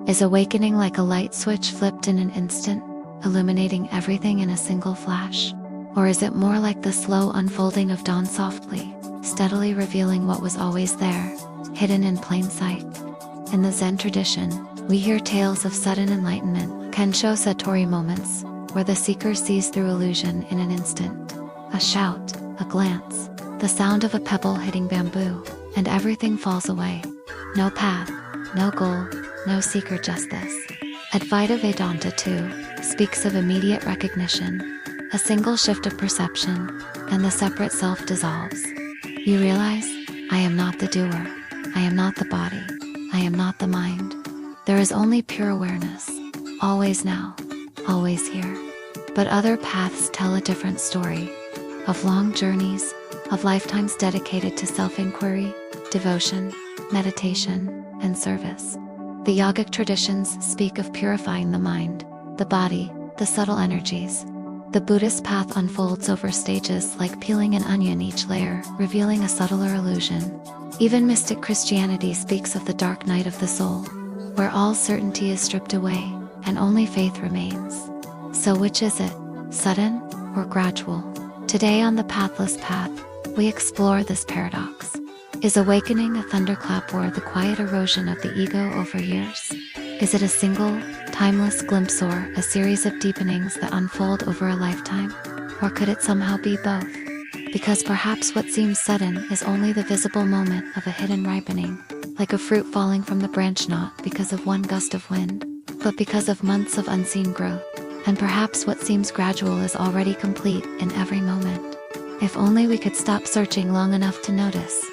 Is awakening like a light switch flipped in an instant, illuminating everything in a single flash? Or is it more like the slow unfolding of dawn, softly, steadily revealing what was always there, hidden in plain sight? In the Zen tradition, we hear tales of sudden enlightenment, kensho satori moments, where the seeker sees through illusion in an instant. A shout, a glance, the sound of a pebble hitting bamboo, and everything falls away. No path, no goal, no seeker, just this. Advaita Vedanta too speaks of immediate recognition, a single shift of perception, and the separate self dissolves. You realize, I am not the doer, I am not the body, I am not the mind. There is only pure awareness, always now, always here. But other paths tell a different story, of long journeys, of lifetimes dedicated to self-inquiry, devotion, meditation, and service. The yogic traditions speak of purifying the mind, the body, the subtle energies. The Buddhist path unfolds over stages like peeling an onion, each layer revealing a subtler illusion. Even mystic Christianity speaks of the dark night of the soul, where all certainty is stripped away, and only faith remains. So which is it, sudden or gradual? Today on the Pathless Path, we explore this paradox. Is awakening a thunderclap or the quiet erosion of the ego over years? Is it a single, timeless glimpse or a series of deepenings that unfold over a lifetime? Or could it somehow be both? Because perhaps what seems sudden is only the visible moment of a hidden ripening, like a fruit falling from the branch not because of one gust of wind, but because of months of unseen growth. And perhaps what seems gradual is already complete in every moment. If only we could stop searching long enough to notice.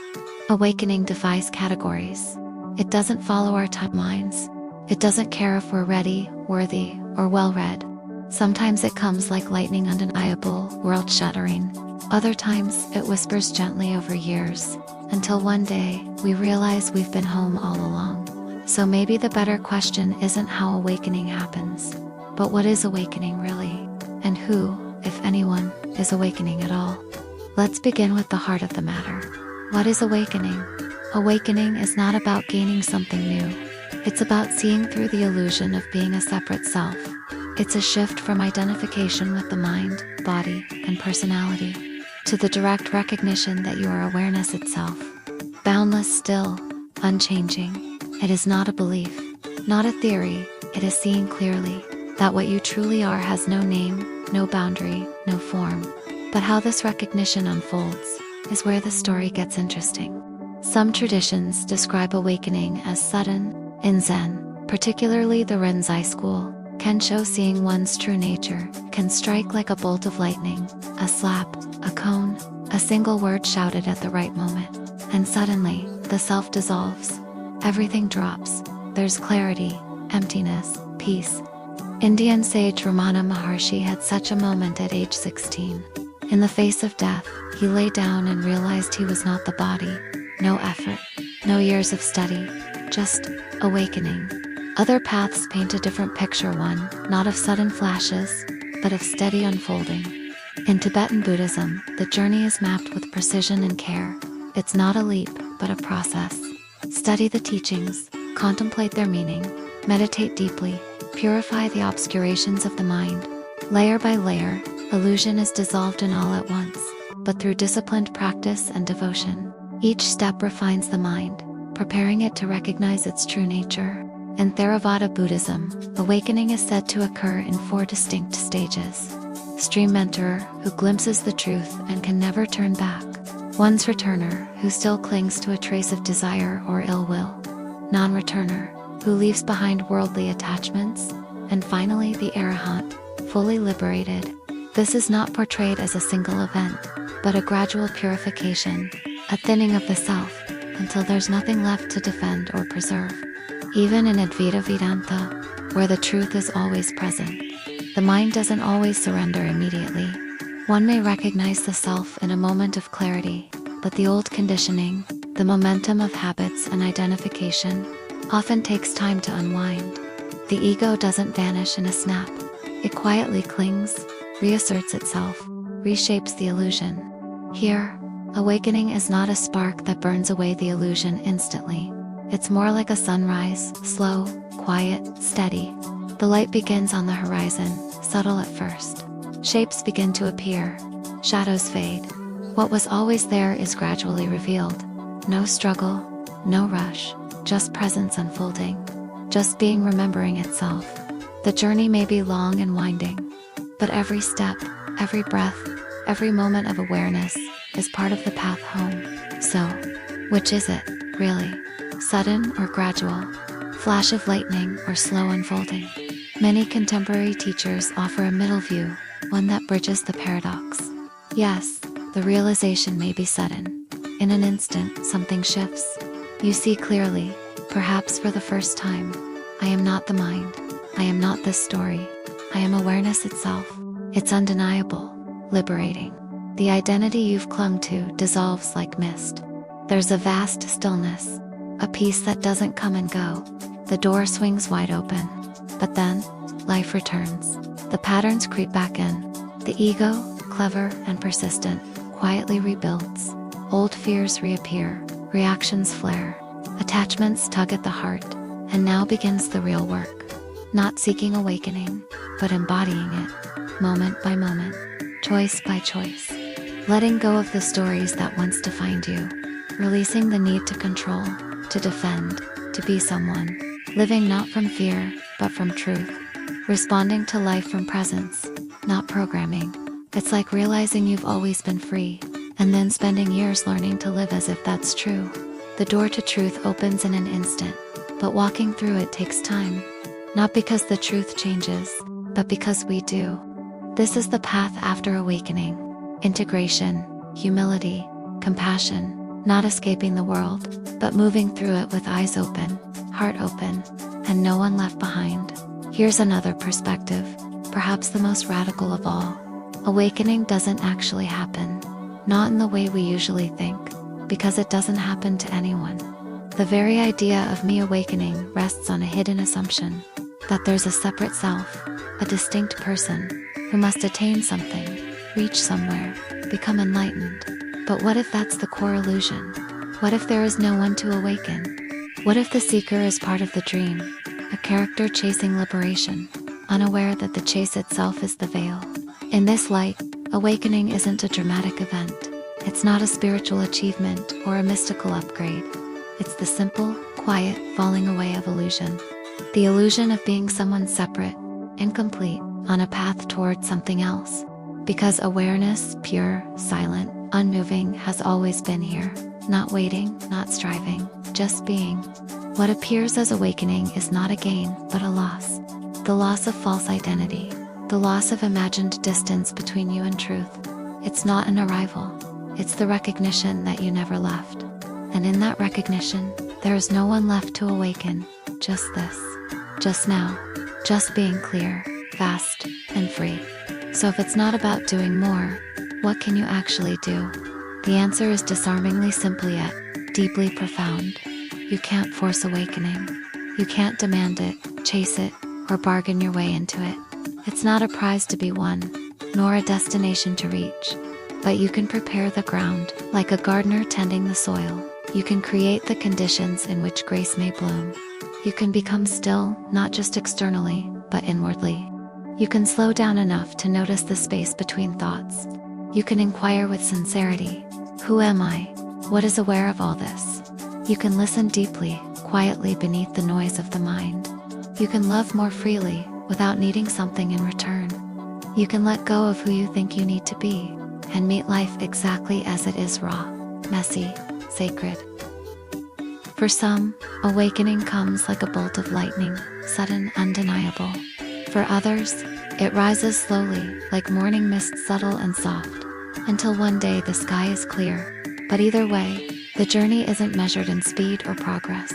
Awakening defies categories. It doesn't follow our timelines. It doesn't care if we're ready, worthy, or well-read. Sometimes it comes like lightning, undeniable, world-shattering. Other times, it whispers gently over years, until one day, we realize we've been home all along. So maybe the better question isn't how awakening happens, but what is awakening really? And who, if anyone, is awakening at all? Let's begin with the heart of the matter. What is awakening? Awakening is not about gaining something new. It's about seeing through the illusion of being a separate self. It's a shift from identification with the mind, body, and personality, to the direct recognition that you are awareness itself. Boundless, still, unchanging. It is not a belief, not a theory. It is seeing clearly that what you truly are has no name, no boundary, no form. But how this recognition unfolds is where the story gets interesting. Some traditions describe awakening as sudden. In Zen, particularly the Rinzai school, kensho, seeing one's true nature, can strike like a bolt of lightning, a slap, a cone, a single word shouted at the right moment. And suddenly, the self dissolves. Everything drops. There's clarity, emptiness, peace. Indian sage Ramana Maharshi had such a moment at age 16. In the face of death, he lay down and realized he was not the body. No effort, no years of study, just awakening. Other paths paint a different picture, one not of sudden flashes, but of steady unfolding. In Tibetan Buddhism, the journey is mapped with precision and care. It's not a leap, but a process. Study the teachings, contemplate their meaning, meditate deeply, purify the obscurations of the mind. Layer by layer, illusion is dissolved in all at once, but through disciplined practice and devotion. Each step refines the mind, preparing it to recognize its true nature. In Theravada Buddhism, awakening is said to occur in 4 distinct stages. Stream mentor, who glimpses the truth and can never turn back. One's returner, who still clings to a trace of desire or ill will. Non-returner, who leaves behind worldly attachments. And finally the Arahant, fully liberated. This is not portrayed as a single event, but a gradual purification, a thinning of the self, until there's nothing left to defend or preserve. Even in Advaita Vedanta, where the truth is always present, the mind doesn't always surrender immediately. One may recognize the self in a moment of clarity, but the old conditioning, the momentum of habits and identification, often takes time to unwind. The ego doesn't vanish in a snap. It quietly clings, reasserts itself, reshapes the illusion. Here, awakening is not a spark that burns away the illusion instantly. It's more like a sunrise, slow, quiet, steady. The light begins on the horizon, subtle at first. Shapes begin to appear. Shadows fade. What was always there is gradually revealed. No struggle, no rush, just presence unfolding. Just being remembering itself. The journey may be long and winding, but every step, every breath, every moment of awareness is part of the path home. So, which is it, really? Sudden or gradual? Flash of lightning or slow unfolding? Many contemporary teachers offer a middle view, one that bridges the paradox. Yes, the realization may be sudden. In an instant, something shifts. You see clearly, perhaps for the first time. I am not the mind. I am not this story. I am awareness itself. It's undeniable, liberating. The identity you've clung to dissolves like mist. There's a vast stillness, a peace that doesn't come and go. The door swings wide open. But then, life returns. The patterns creep back in. The ego, clever and persistent, quietly rebuilds. Old fears reappear, reactions flare, attachments tug at the heart, and now begins the real work. Not seeking awakening, but embodying it, moment by moment, choice by choice. Letting go of the stories that once defined you, releasing the need to control, to defend, to be someone, living not from fear, but from truth, responding to life from presence, not programming. It's like realizing you've always been free, and then spending years learning to live as if that's true. The door to truth opens in an instant, but walking through it takes time. Not because the truth changes, but because we do. This is the path after awakening. Integration, humility, compassion, not escaping the world, but moving through it with eyes open, heart open, and no one left behind. Here's another perspective, perhaps the most radical of all. Awakening doesn't actually happen, not in the way we usually think, because it doesn't happen to anyone. The very idea of me awakening rests on a hidden assumption, that there's a separate self, a distinct person, who must attain something, reach somewhere, become enlightened. But what if that's the core illusion? What if there is no one to awaken? What if the seeker is part of the dream, a character chasing liberation, unaware that the chase itself is the veil? In this light, awakening isn't a dramatic event. It's not a spiritual achievement or a mystical upgrade. It's the simple, quiet falling away of illusion. The illusion of being someone separate, incomplete, on a path toward something else. Because awareness, pure, silent, unmoving, has always been here. Not waiting, not striving, just being. What appears as awakening is not a gain, but a loss. The loss of false identity. The loss of imagined distance between you and truth. It's not an arrival. It's the recognition that you never left. And in that recognition, there is no one left to awaken. Just this. Just now. Just being clear, vast, and free. So if it's not about doing more, what can you actually do? The answer is disarmingly simple yet deeply profound. You can't force awakening. You can't demand it, chase it, or bargain your way into it. It's not a prize to be won, nor a destination to reach. But you can prepare the ground, like a gardener tending the soil. You can create the conditions in which grace may bloom. You can become still, not just externally, but inwardly. You can slow down enough to notice the space between thoughts. You can inquire with sincerity, who am I? What is aware of all this? You can listen deeply, quietly beneath the noise of the mind. You can love more freely, without needing something in return. You can let go of who you think you need to be, and meet life exactly as it is, raw, messy, sacred. For some, awakening comes like a bolt of lightning, sudden, undeniable. For others, it rises slowly, like morning mist, subtle and soft, until one day the sky is clear. But either way, the journey isn't measured in speed or progress.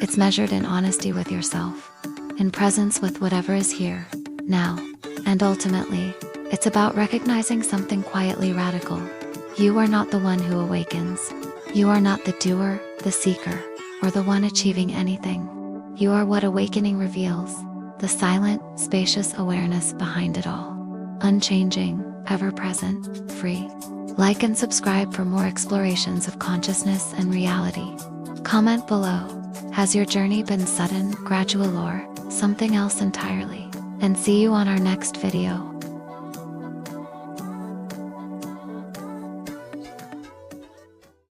It's measured in honesty with yourself, in presence with whatever is here, now. And ultimately, it's about recognizing something quietly radical. You are not the one who awakens. You are not the doer, the seeker, or the one achieving anything. You are what awakening reveals, the silent, spacious awareness behind it all. Unchanging, ever-present, free. Like and subscribe for more explorations of consciousness and reality. Comment below. Has your journey been sudden, gradual, or something else entirely? And see you on our next video.